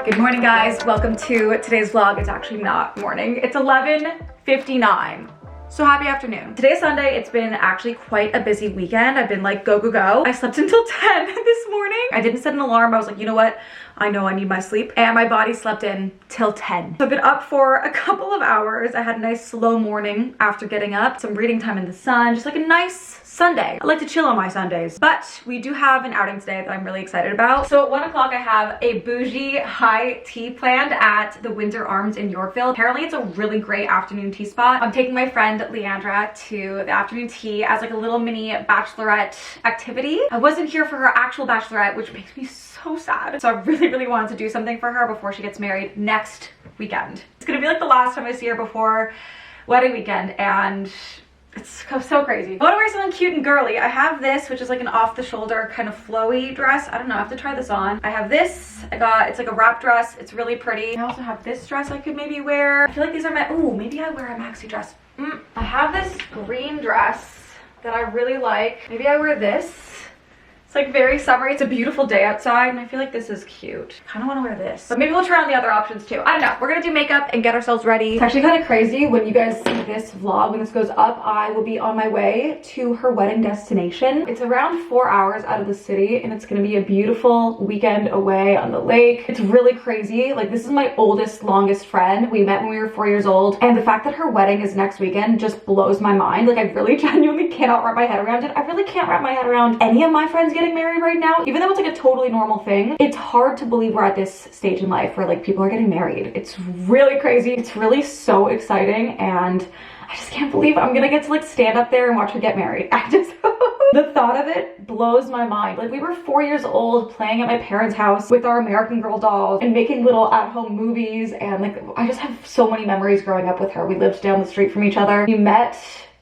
Good morning, guys. Welcome to today's vlog. It's actually not morning. It's 11:59. So happy afternoon. Today's Sunday. It's been actually quite a busy weekend. I've been like go, go, go. I slept until 10 this morning. I didn't set an alarm. I was like, you know what? I know I need my sleep. And my body slept in till 10. So I've been up for a couple of hours. I had a nice slow morning after getting up. Some reading time in the sun. Just like a nice Sunday. I like to chill on my Sundays. But we do have an outing today that I'm really excited about. So at 1 o'clock I have a bougie high tea planned at the Windsor Arms in Yorkville. Apparently it's a really great afternoon tea spot. I'm taking my friend Leandra to the afternoon tea as like a little mini bachelorette activity. I wasn't here for her actual bachelorette, which makes me so sad. So I really wanted to do something for her before she gets married next weekend. It's gonna be like the last time I see her before wedding weekend, and it's so crazy. I want to wear something cute and girly. I have this, which is like an off-the-shoulder kind of flowy dress. I don't know, I have to try this on. I have this. It's like a wrap dress. It's really pretty. I also have this dress I could maybe wear. I feel like these are my, ooh, maybe I wear a maxi dress. I have this green dress that I really like. Maybe I wear this. It's like very summery. It's a beautiful day outside and I feel like this is cute. I kind of want to wear this, but maybe we'll try on the other options too. I don't know. We're gonna do makeup and get ourselves ready. It's actually kind of crazy when you guys see this vlog. When this goes up, I will be on my way to her wedding destination. It's around 4 hours out of the city and it's gonna be a beautiful weekend away on the lake. It's really crazy. Like, this is my oldest, longest friend. We met when we were 4 years old, and the fact that her wedding is next weekend just blows my mind. Like, I really genuinely cannot wrap my head around it. I really can't wrap my head around any of my friends getting married right now. Even though it's like a totally normal thing, it's hard to believe we're at this stage in life where like people are getting married. It's really crazy. It's really so exciting, and I just can't believe I'm gonna get to like stand up there and watch her get married. I just the thought of it blows my mind. Like, we were 4 years old playing at my parents' house with our American Girl dolls and making little at-home movies, and like I just have so many memories growing up with her. We lived down the street from each other. We met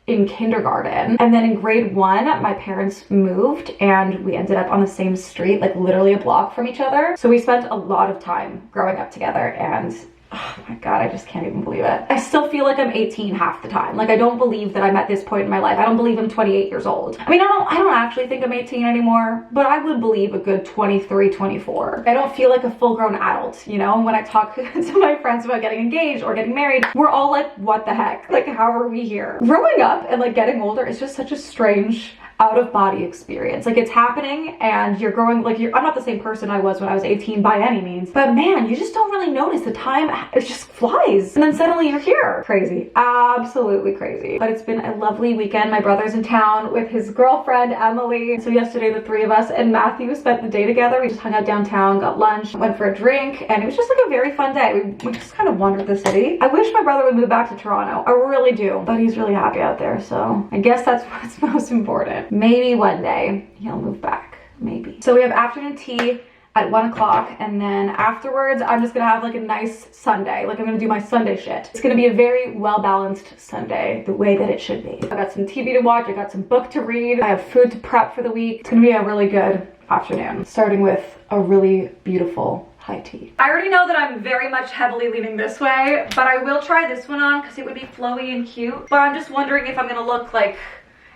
in kindergarten, and then in grade 1 my parents moved and we ended up on the same street, like literally a block from each other. So we spent a lot of time growing up together, and oh my god, I just can't even believe it. I still feel like I'm 18 half the time. Like, I don't believe that I'm at this point in my life. I don't believe I'm 28 years old. I mean, I don't actually think I'm 18 anymore, but I would believe a good 23, 24. I don't feel like a full-grown adult, you know? When I talk to my friends about getting engaged or getting married, we're all like, what the heck? Like, how are we here? Growing up and like getting older is just such a strange out-of-body experience. Like, it's happening and you're growing, like, I'm not the same person I was when I was 18 by any means, but man, you just don't really notice the time. It just flies, and then suddenly you're here. Crazy, absolutely crazy. But it's been a lovely weekend. My brother's in town with his girlfriend Emily, so yesterday the three of us and Matthew spent the day together. We just hung out downtown, got lunch, went for a drink, and it was just like a very fun day. We just kind of wandered the city. I wish my brother would move back to Toronto. I really do, but he's really happy out there, so I guess that's what's most important. Maybe one day he'll move back, maybe. So we have afternoon tea at 1 o'clock, and then afterwards I'm just gonna have like a nice Sunday. Like, I'm gonna do my Sunday shit. It's gonna be a very well-balanced Sunday, the way that it should be. I got some TV to watch, I got some book to read, I have food to prep for the week. It's gonna be a really good afternoon, starting with a really beautiful high tea. I already know that I'm very much heavily leaning this way, but I will try this one on because it would be flowy and cute. But I'm just wondering if I'm gonna look like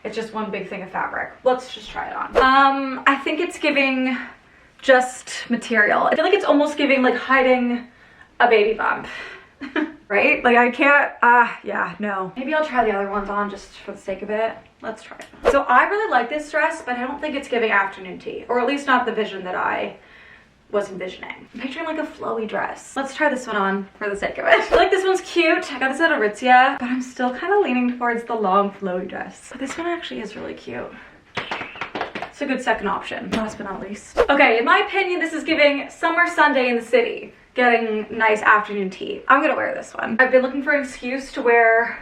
it's just one big thing of fabric. Let's just try it on. I think it's giving just material. I feel like it's almost giving like hiding a baby bump. Right? Like, I can't, yeah, no. Maybe I'll try the other ones on just for the sake of it. Let's try it. So I really like this dress, but I don't think it's giving afternoon tea, or at least not the vision that I was envisioning. I'm picturing like a flowy dress. Let's try this one on for the sake of it. I feel like this one's cute. I got this at Aritzia, but I'm still kind of leaning towards the long flowy dress. But this one actually is really cute. It's a good second option, last but not least. Okay, in my opinion, this is giving summer Sunday in the city, getting nice afternoon tea. I'm gonna wear this one. I've been looking for an excuse to wear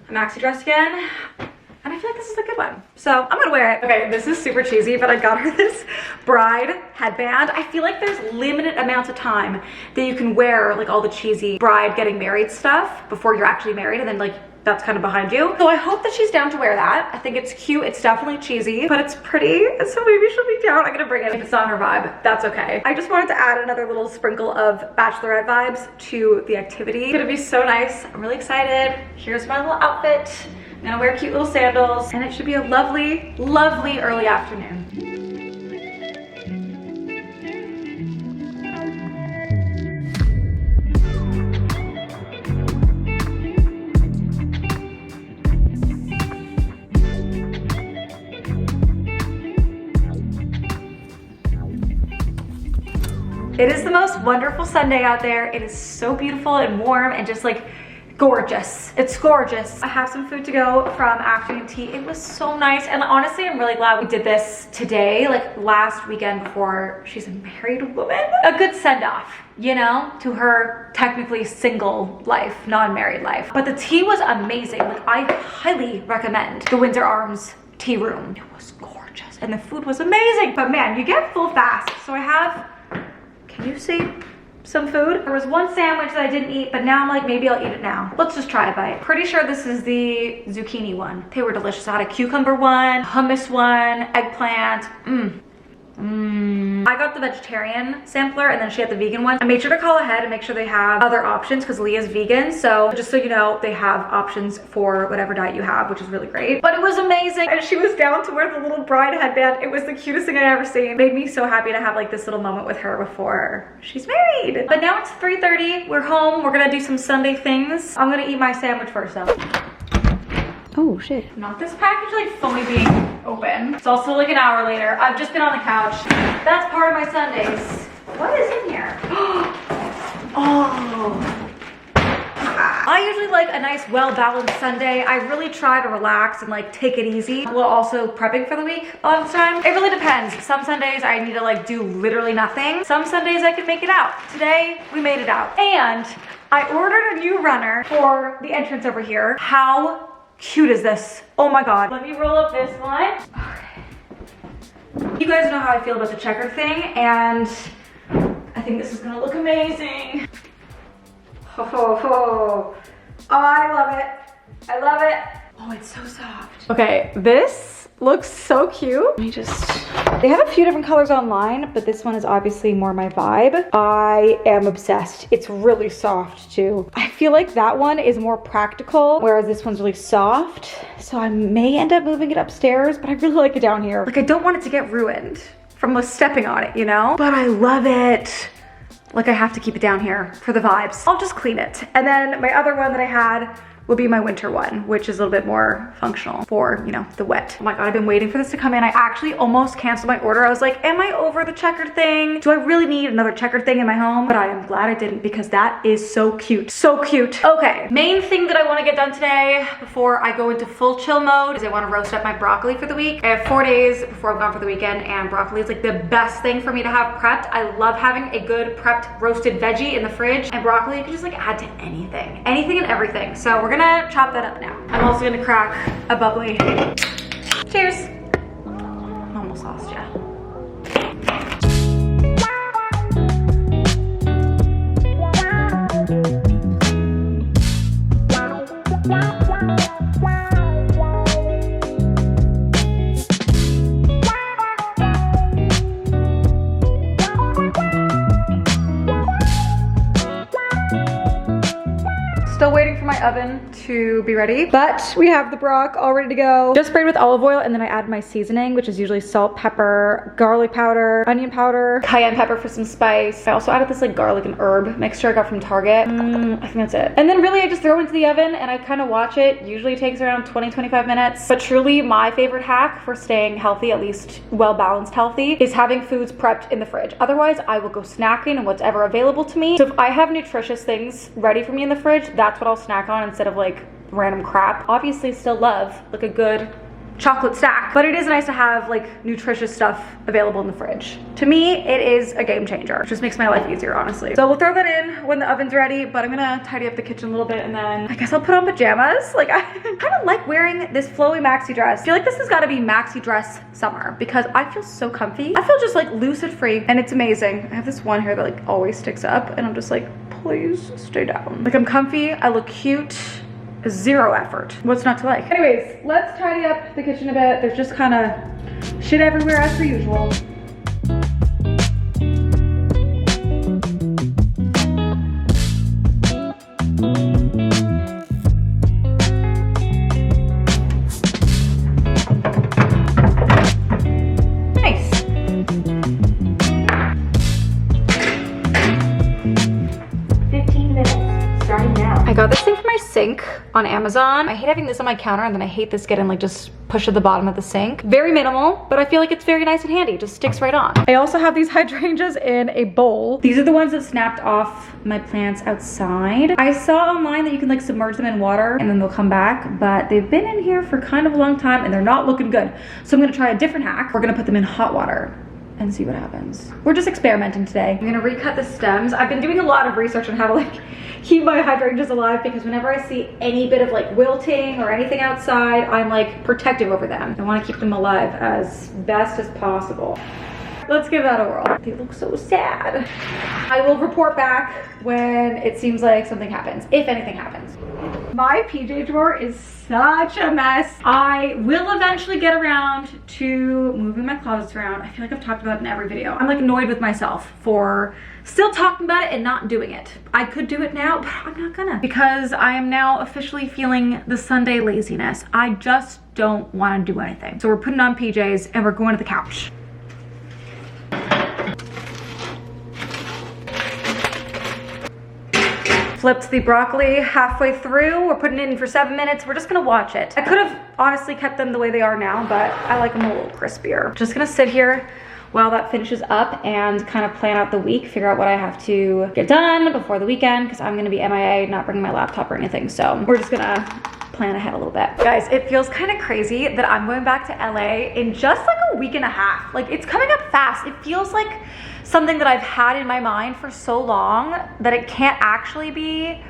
a maxi dress again, and I feel like this is a good one, so I'm gonna wear it. Okay, this is super cheesy, but I got her this bride headband. I feel like there's limited amounts of time that you can wear like all the cheesy bride getting married stuff before you're actually married, and then like that's kind of behind you. So I hope that she's down to wear that. I think it's cute. It's definitely cheesy, but it's pretty. So maybe she'll be down. I'm gonna bring it. If it's not her vibe, that's okay. I just wanted to add another little sprinkle of Bachelorette vibes to the activity. It's gonna be so nice. I'm really excited. Here's my little outfit. I'm gonna wear cute little sandals, and it should be a lovely, lovely early afternoon. It is the most wonderful Sunday out there. It is so beautiful and warm and just like gorgeous. It's gorgeous. I have some food to go from afternoon tea. It was so nice. And honestly, I'm really glad we did this today, like last weekend before she's a married woman. A good send off, you know, to her technically single life, non-married life. But the tea was amazing. Like I highly recommend the Windsor Arms tea room. It was gorgeous and the food was amazing. But man, you get full fast. So I have, can you see? Some food. There was one sandwich that I didn't eat, but now I'm like, maybe I'll eat it now. Let's just try a bite. Pretty sure this is the zucchini one. They were delicious. I had a cucumber one, hummus one, eggplant. I got the vegetarian sampler and then she had the vegan one. I made sure to call ahead and make sure they have other options because Leah's vegan. So just so you know, they have options for whatever diet you have, which is really great. But it was amazing. And she was down to wear the little bride headband. It was the cutest thing I'd ever seen. Made me so happy to have like this little moment with her before she's married. But now it's 3:30. We're home. We're gonna do some Sunday things. I'm gonna eat my sandwich first though. Oh shit. Not this package like fully being open. It's also like an hour later. I've just been on the couch. That's part of my Sundays. What is in here? Oh. I usually like a nice well-balanced Sunday. I really try to relax and like take it easy while also prepping for the week a lot of the time. It really depends. Some Sundays I need to like do literally nothing. Some Sundays I can make it out. Today we made it out. And I ordered a new runner for the entrance over here. How cute is this? Oh my god. Let me roll up this one. Okay. You guys know how I feel about the checkered thing, and I think this is gonna look amazing. Ho ho ho. Oh, I love it. I love it. Oh, it's so soft. Okay, this looks so cute. Let me just, they have a few different colors online, but this one is obviously more my vibe. I am obsessed. It's really soft too. I feel like that one is more practical, whereas this one's really soft. So I may end up moving it upstairs, but I really like it down here. Like I don't want it to get ruined from stepping on it, you know? But I love it. Like I have to keep it down here for the vibes. I'll just clean it. And then my other one that I had will be my winter one, which is a little bit more functional for, you know, the wet. Oh my god, I've been waiting for this to come in. I actually almost canceled my order. I was like, am I over the checkered thing? Do I really need another checkered thing in my home? But I am glad I didn't because that is so cute. So cute. Okay, main thing that I want to get done today before I go into full chill mode is I want to roast up my broccoli for the week. I have 4 days before I'm gone for the weekend, and broccoli is like the best thing for me to have prepped. I love having a good prepped roasted veggie in the fridge, and broccoli you can just like add to anything and everything. So we're gonna chop that up now. I'm also gonna crack a bubbly. Cheers. I almost lost ya. Still waiting for my oven to be ready, but we have the brock all ready to go. Just sprayed with olive oil, and then I add my seasoning, which is usually salt, pepper, garlic powder, onion powder, cayenne pepper for some spice. I also added this like garlic and herb mixture I got from Target. I think that's it. And then really I just throw it into the oven and I kind of watch it. Usually takes around 20-25 minutes. But truly my favorite hack for staying healthy, at least well-balanced healthy, is having foods prepped in the fridge. Otherwise I will go snacking on whatever available to me. So if I have nutritious things ready for me in the fridge, that's what I'll snack on instead of like random crap. Obviously still love like a good chocolate stack, but it is nice to have like nutritious stuff available in the fridge. To me, it is a game changer. It just makes my life easier, honestly. So we'll throw that in when the oven's ready, but I'm gonna tidy up the kitchen a little bit and then I guess I'll put on pajamas. Like I kind of like wearing this flowy maxi dress. I feel like this has got to be maxi dress summer because I feel so comfy. I feel just like lucid free and it's amazing. I have this one hair that like always sticks up and I'm just like, please stay down. Like I'm comfy, I look cute. Zero effort. What's not to like? Anyways, let's tidy up the kitchen a bit. There's just kind of shit everywhere as per usual. Nice. 15 minutes, starting now. I I got this thing for my sink on Amazon. I hate having this on my counter, and then I hate this getting like just pushed at the bottom of the sink. Very minimal, but I feel like it's very nice and handy. It just sticks right on. I also have these hydrangeas in a bowl. These are the ones that snapped off my plants outside. I saw online that you can like submerge them in water and then they'll come back, but they've been in here for kind of a long time and they're not looking good. So I'm gonna try a different hack. We're gonna put them in hot water and see what happens. We're just experimenting today. I'm gonna recut the stems. I've been doing a lot of research on how to like keep my hydrangeas alive, because whenever I see any bit of like wilting or anything outside, I'm like protective over them. I wanna keep them alive as best as possible. Let's give that a whirl. They look so sad. I will report back when it seems like something happens, if anything happens. My PJ drawer is such a mess. I will eventually get around to moving my closets around. I feel like I've talked about it in every video. I'm like annoyed with myself for still talking about it and not doing it. I could do it now, but I'm not gonna, because I am now officially feeling the Sunday laziness. I just don't want to do anything. So we're putting on PJs and we're going to the couch. Flipped the broccoli halfway through. We're putting it in for 7 minutes. We're just gonna watch it. I could have honestly kept them the way they are now, but I like them a little crispier. Just gonna sit here while that finishes up and kind of plan out the week, figure out what I have to get done before the weekend, because I'm gonna be MIA, not bringing my laptop or anything. So we're just gonna plan ahead a little bit. Guys, it feels kind of crazy that I'm going back to LA in just like a week and a half. Like, it's coming up fast. It feels like something that I've had in my mind for so long that it can't actually be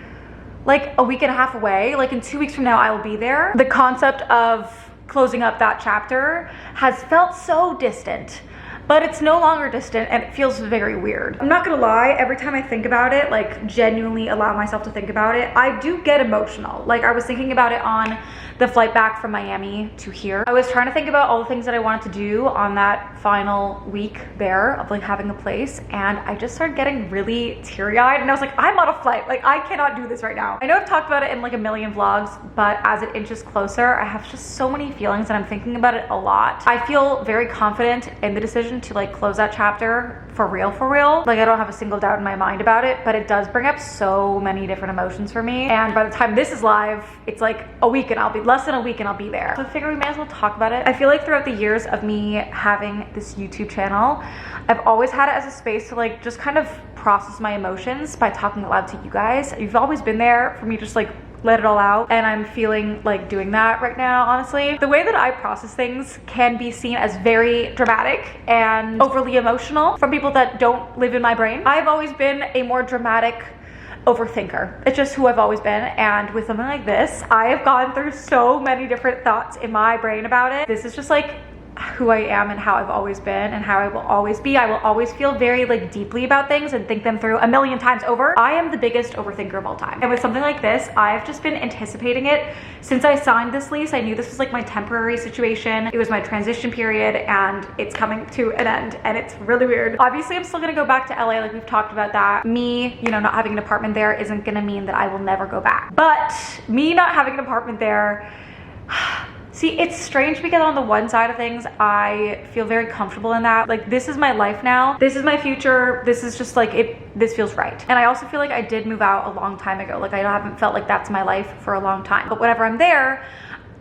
like a week and a half away. Like in 2 weeks from now, I will be there. The concept of closing up that chapter has felt so distant, but it's no longer distant and it feels very weird. I'm not gonna lie, every time I think about it, like genuinely allow myself to think about it, I do get emotional. Like, I was thinking about it on the flight back from Miami to here. I was trying to think about all the things that I wanted to do on that final week there of like having a place, and I just started getting really teary-eyed, and I was like, I'm on a flight. Like, I cannot do this right now. I know I've talked about it in like a million vlogs, but as it inches closer, I have just so many feelings and I'm thinking about it a lot. I feel very confident in the decision to like close that chapter for real, for real. Like, I don't have a single doubt in my mind about it, but it does bring up so many different emotions for me. And by the time this is live, it's like a week and I'll be less than a week and I'll be there. So I figure we may as well talk about it. I feel like throughout the years of me having this YouTube channel, I've always had it as a space to like just kind of process my emotions by talking aloud to you guys. You've always been there for me, just like let it all out, and I'm feeling like doing that right now, honestly. The way that I process things can be seen as very dramatic and overly emotional from people that don't live in my brain. I've always been a more dramatic overthinker. It's just who I've always been, and with something like this, I have gone through so many different thoughts in my brain about it. This is just like who I am and how I've always been and how I will always be. I will always feel very like deeply about things and think them through a million times over. I am the biggest overthinker of all time. And with something like this, I've just been anticipating it since I signed this lease. I knew this was like my temporary situation. It was my transition period and it's coming to an end, and it's really weird. Obviously, I'm still gonna go back to LA, like we've talked about that. Me, you know, not having an apartment there isn't gonna mean that I will never go back. But me not having an apartment there, see, it's strange because on the one side of things, I feel very comfortable in that. Like, this is my life now. This is my future. This is just like it. This feels right. And I also feel like I did move out a long time ago. Like, I haven't felt like that's my life for a long time. But whenever I'm there,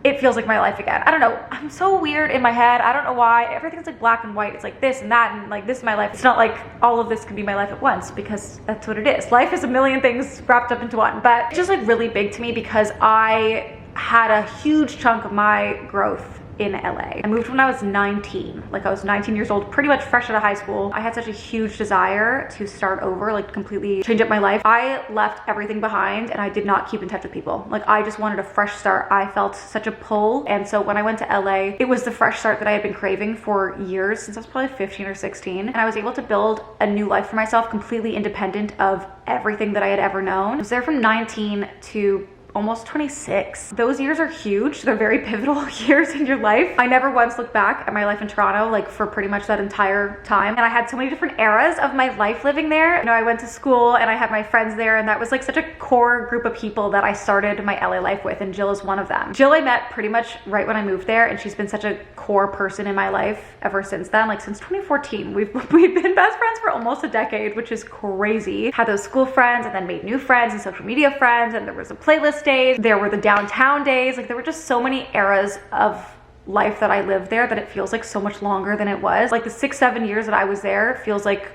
it feels like my life again. I don't know. I'm so weird in my head. I don't know why. Everything's like black and white. It's like this and that, and like this is my life. It's not like all of this can be my life at once, because that's what it is. Life is a million things wrapped up into one. But it's just like really big to me because I had a huge chunk of my growth in LA. I moved when I was 19. Like, I was 19 years old, pretty much fresh out of high school. I had such a huge desire to start over, like completely change up my life. I left everything behind and I did not keep in touch with people. Like, I just wanted a fresh start. I felt such a pull. And so when I went to LA, it was the fresh start that I had been craving for years, since I was probably 15 or 16. And I was able to build a new life for myself, completely independent of everything that I had ever known. I was there from 19 to almost 26. Those years are huge. They're very pivotal years in your life. I never once looked back at my life in Toronto, like for pretty much that entire time. And I had so many different eras of my life living there. You know, I went to school and I had my friends there, and that was like such a core group of people that I started my LA life with, and Jill is one of them. Jill I met pretty much right when I moved there, and she's been such a core person in my life ever since then. Like, since 2014, we've been best friends for almost almost a decade, which is crazy. Had those school friends and then made new friends and social media friends, and there was the playlist days, there were the downtown days, like there were just so many eras of life that I lived there that it feels like so much longer than it was. Like the 6-7 years that I was there feels like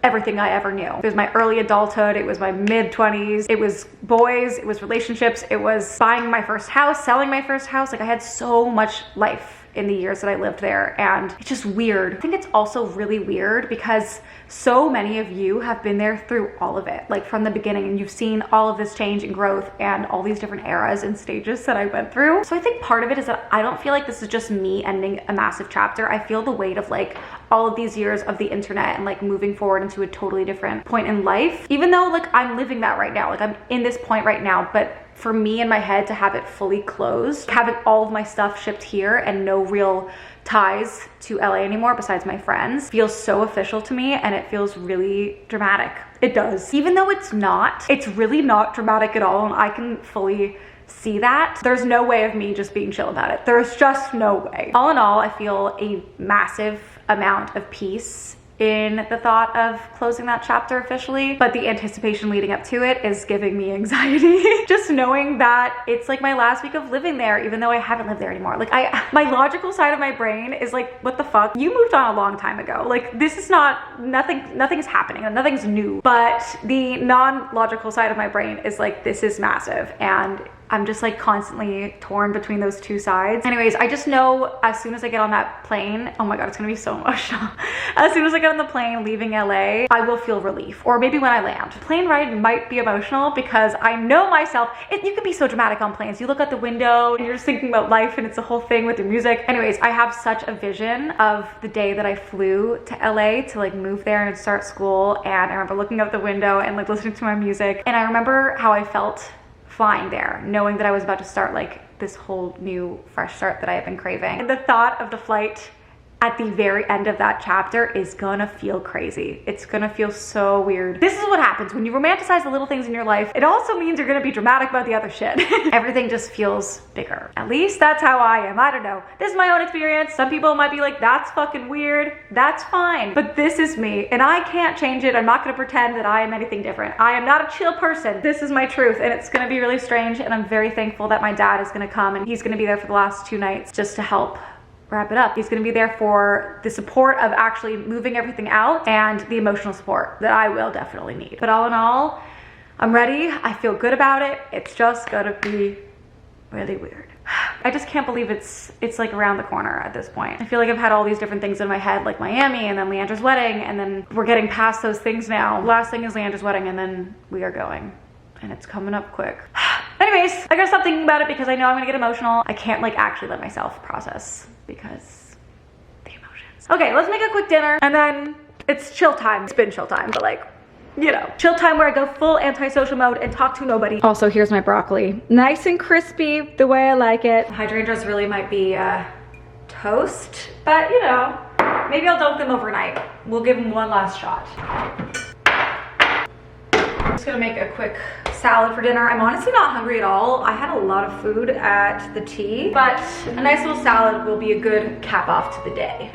everything I ever knew. It was my early adulthood, it was my mid-20s, it was boys, it was relationships, it was buying my first house, selling my first house. Like I had so much life in the years that I lived there, and it's just weird. I think it's also really weird because so many of you have been there through all of it, like from the beginning, and you've seen all of this change and growth and all these different eras and stages that I went through. So I think part of it is that I don't feel like this is just me ending a massive chapter. I feel the weight of like all of these years of the internet and like moving forward into a totally different point in life, even though like I'm living that right now, like I'm in this point right now. But for me in my head to have it fully closed, having all of my stuff shipped here and no real ties to LA anymore besides my friends, feels so official to me, and it feels really dramatic. It does. Even though it's not, it's really not dramatic at all, and I can fully see that. There's no way of me just being chill about it. There's just no way. All in all, I feel a massive amount of peace in the thought of closing that chapter officially, but the anticipation leading up to it is giving me anxiety. Just knowing that it's like my last week of living there, even though I haven't lived there anymore. Like my logical side of my brain is like, what the fuck? You moved on a long time ago. Like this is not, nothing's happening and nothing's new. But the non-logical side of my brain is like, this is massive, and I'm just like constantly torn between those two sides. Anyways, I just know as soon as I get on that plane, oh my God, it's gonna be so emotional. As soon as I get on the plane leaving LA, I will feel relief, or maybe when I land. The plane ride might be emotional because I know myself, you can be so dramatic on planes. You look out the window and you're just thinking about life, and it's a whole thing with your music. Anyways, I have such a vision of the day that I flew to LA to like move there and start school. And I remember looking out the window and like listening to my music. And I remember how I felt flying there, knowing that I was about to start like this whole new fresh start that I have been craving. And the thought of the flight at the very end of that chapter is gonna feel crazy. It's gonna feel so weird. This is what happens when you romanticize the little things in your life. It also means you're gonna be dramatic about the other shit. Everything just feels bigger. At least that's how I am. I don't know. This is my own experience. Some people might be like, that's fucking weird. That's fine. But this is me, and I can't change it. I'm not gonna pretend that I am anything different. I am not a chill person. This is my truth, and it's gonna be really strange, and I'm very thankful that my dad is gonna come, and he's gonna be there for the last 2 nights just to help wrap it up. He's gonna be there for the support of actually moving everything out and the emotional support that I will definitely need. But all in all, I'm ready. I feel good about it. It's just gonna be really weird. I just can't believe it's like around the corner at this point. I feel like I've had all these different things in my head, like Miami and then Leandra's wedding, and then we're getting past those things now. Last thing is Leandra's wedding, and then we are going, and it's coming up quick. Anyways, I gotta stop thinking about it because I know I'm gonna get emotional. I can't like actually let myself process because the emotions. Okay, let's make a quick dinner, and then it's chill time. It's been chill time, but like, you know, chill time where I go full antisocial mode and talk to nobody. Also, here's my broccoli. Nice and crispy, the way I like it. Hydrangeas really might be toast, but you know, maybe I'll dunk them overnight. We'll give them one last shot. I'm just gonna make a quick salad for dinner. I'm honestly not hungry at all. I had a lot of food at the tea, but a nice little salad will be a good cap off to the day.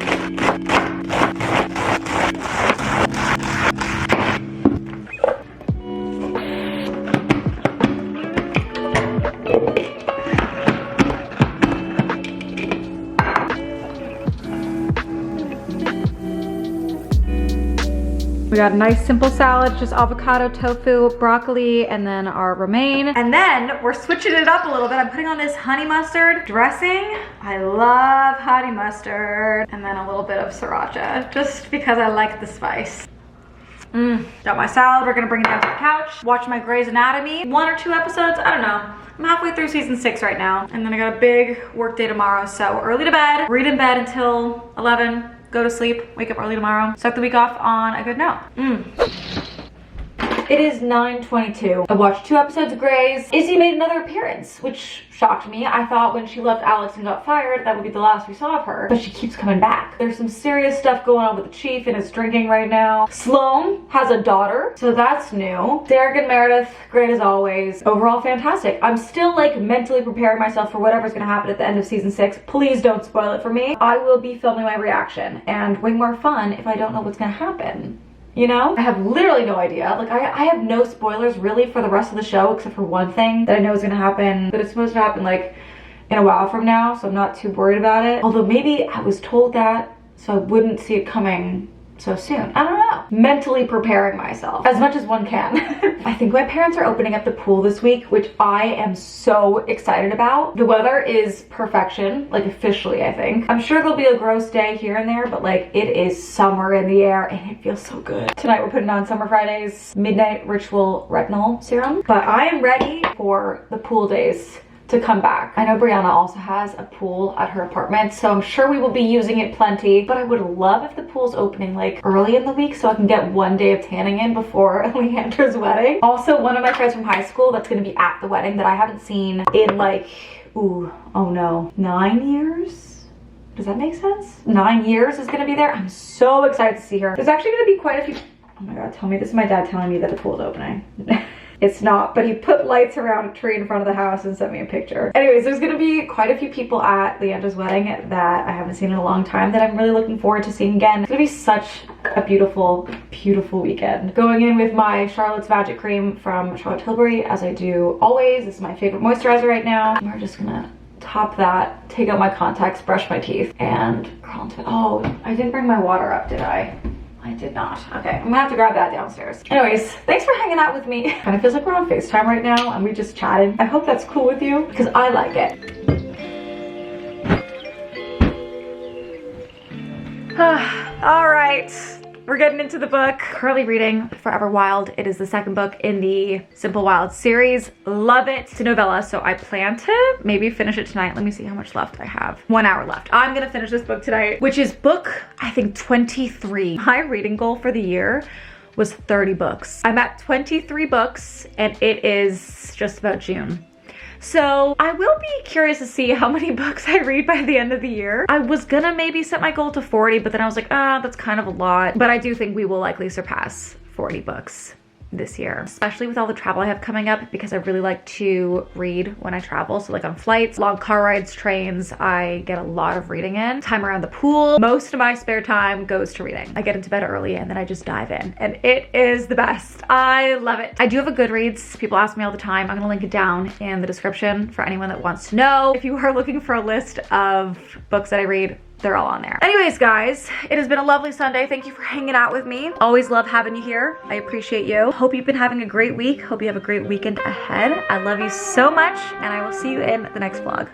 We got a nice simple salad, just avocado, tofu, broccoli, and then our romaine. And then we're switching it up a little bit. I'm putting on this honey mustard dressing. I love honey mustard. And then a little bit of sriracha, just because I like the spice. Got my salad. We're gonna bring it down to the couch, watch my Grey's Anatomy. 1 or 2 episodes, I don't know. I'm halfway through season 6 right now. And then I got a big work day tomorrow, so early to bed, read in bed until 11. Go to sleep, wake up early tomorrow. Start the week off on a good note. It is 9:22. I watched 2 episodes of Grey's. Izzy made another appearance, which shocked me. I thought when she left Alex and got fired, that would be the last we saw of her. But she keeps coming back. There's some serious stuff going on with the chief and his drinking right now. Sloane has a daughter, so that's new. Derek and Meredith, great as always. Overall, fantastic. I'm still like mentally preparing myself for whatever's gonna happen at the end of season 6. Please don't spoil it for me. I will be filming my reaction, and way more fun if I don't know what's gonna happen you know? I have literally no idea. Like I have no spoilers really for the rest of the show except for one thing that I know is gonna happen, that it's supposed to happen like in a while from now, so I'm not too worried about it. Although maybe I was told that so I wouldn't see it coming so soon. I don't know. Mentally preparing myself as much as one can. I think my parents are opening up the pool this week, which I am so excited about. The weather is perfection, like officially, I think. I'm sure there'll be a gross day here and there, but like it is summer in the air and it feels so good. Tonight we're putting on Summer Fridays Midnight Ritual Retinol Serum, but I am ready for the pool days to come back. I know Brianna also has a pool at her apartment, so I'm sure we will be using it plenty, but I would love if the pool's opening like early in the week so I can get one day of tanning in before Leander's wedding. Also, one of my friends from high school that's gonna be at the wedding that I haven't seen in like, ooh, oh no, 9 years? Does that make sense? 9 years is gonna be there. I'm so excited to see her. There's actually gonna be quite a few, oh my God, tell me this is my dad telling me that the pool's opening. It's not, but he put lights around a tree in front of the house and sent me a picture. Anyways, there's gonna be quite a few people at Leander's wedding that I haven't seen in a long time that I'm really looking forward to seeing again. It's gonna be such a beautiful, beautiful weekend. Going in with my Charlotte's Magic Cream from Charlotte Tilbury, as I do always. This is my favorite moisturizer right now. We're just gonna top that, take out my contacts, brush my teeth, and crawl into it. Oh, I didn't bring my water up, did I? I did not. Okay, I'm gonna have to grab that downstairs. Anyways, thanks for hanging out with me. Kind of feels like we're on FaceTime right now and we just chatted. I hope that's cool with you because I like it. All right, we're getting into the book. Currently reading Forever Wild. It is the second book in the Simple Wild series. Love it. It's a novella, so I plan to maybe finish it tonight. Let me see how much left I have. 1 hour left. I'm gonna finish this book tonight, which is book, I think, 23. My reading goal for the year was 30 books. I'm at 23 books and it is just about June. So I will be curious to see how many books I read by the end of the year. I was gonna maybe set my goal to 40, but then I was like, that's kind of a lot. But I do think we will likely surpass 40 books this year, especially with all the travel I have coming up, because I really like to read when I travel. So like on flights, long car rides, trains, I get a lot of reading in. Time around the pool, most of my spare time goes to reading. I get into bed early and then I just dive in and it is the best. I love it. I do have a Goodreads. People ask me all the time. I'm gonna link it down in the description for anyone that wants to know. If you are looking for a list of books that I read, they're all on there. Anyways, guys, it has been a lovely Sunday. Thank you for hanging out with me. Always love having you here. I appreciate you. Hope you've been having a great week. Hope you have a great weekend ahead. I love you so much, and I will see you in the next vlog.